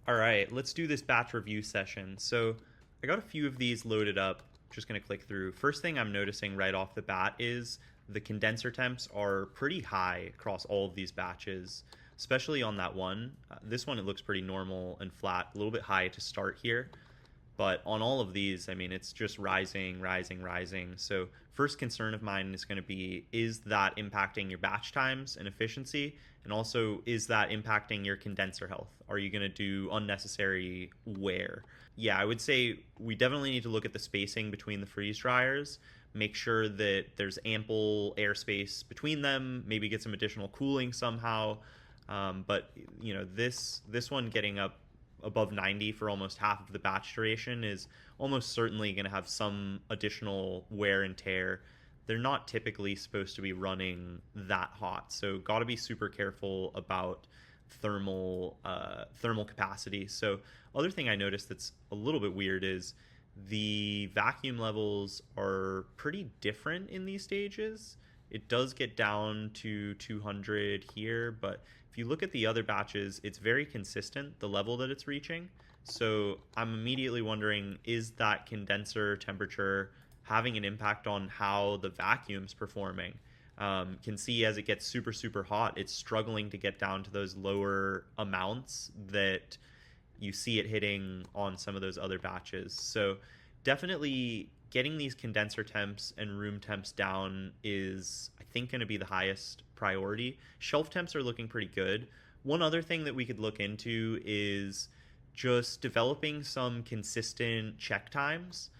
All right, let's do this batch review session. So I got a few of these loaded up. Just going to click through. First thing I'm noticing right off the bat is the condenser temps are pretty high across all of these batches, especially on that one. This one, it looks pretty normal and flat, a little bit high to start here. But on all of these, I mean, it's just rising, rising, rising. So first concern of mine is going to be, is that impacting your batch times and efficiency? And also, is that impacting your condenser health? Are you going to do unnecessary wear? Yeah, I would say we definitely need to look at the spacing between the freeze dryers, make sure that there's ample airspace between them, maybe get some additional cooling somehow. But this one getting up above 90 for almost half of the batch duration is almost certainly going to have some additional wear and tear. They're not typically supposed to be running that hot, so got to be super careful about thermal capacity. So other thing I noticed that's a little bit weird is the vacuum levels are pretty different in these stages. It does get down to 200 here, but if you look at the other batches, it's very consistent, the level that it's reaching. So I'm immediately wondering, is that condenser temperature having an impact on how the vacuum's performing? Can see as it gets super, super hot, it's struggling to get down to those lower amounts that you see it hitting on some of those other batches. So definitely getting these condenser temps and room temps down is, I think, going to be the highest priority. Shelf temps are looking pretty good. One other thing that we could look into is just developing some consistent check times.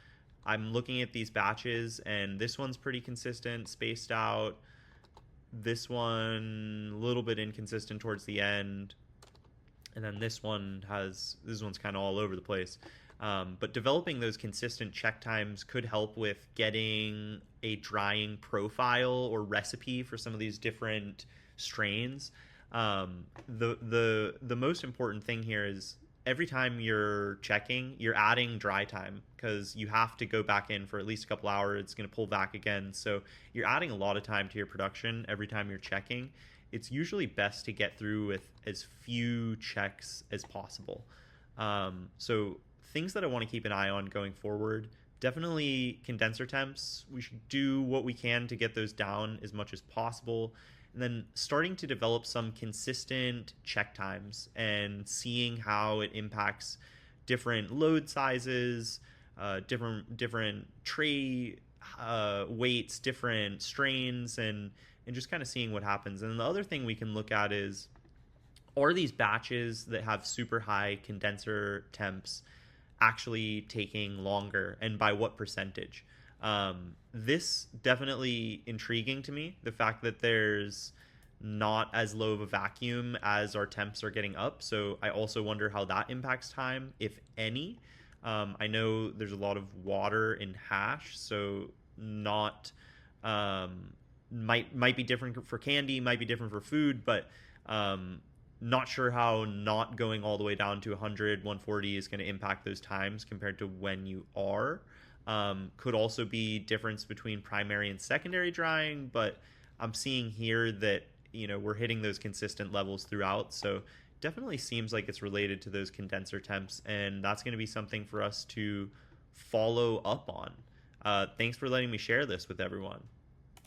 I'm looking at these batches, and this one's pretty consistent, spaced out. This one, a little bit inconsistent towards the end. And then this one's kind of all over the place. But developing those consistent check times could help with getting a drying profile or recipe for some of these different strains. The most important thing here is every time you're checking, you're adding dry time because you have to go back in for at least a couple hours. It's going to pull back again. So you're adding a lot of time to your production every time you're checking. It's usually best to get through with as few checks as possible. So things that I want to keep an eye on going forward, definitely condenser temps. We should do what we can to get those down as much as possible. And then starting to develop some consistent check times and seeing how it impacts different load sizes, different tray weights, different strains, and just kind of seeing what happens. And the other thing we can look at is, are these batches that have super high condenser temps actually taking longer, and by what percentage? This definitely intriguing to me, the fact that there's not as low of a vacuum as our temps are getting up. So I also wonder how that impacts time, if any. I know there's a lot of water in hash, so not might be different for candy, might be different for food, but not sure how not going all the way down to 100, 140 is going to impact those times compared to when you are. Could also be difference between primary and secondary drying, but I'm seeing here that we're hitting those consistent levels throughout. So definitely seems like it's related to those condenser temps, and that's going to be something for us to follow up on. Thanks for letting me share this with everyone.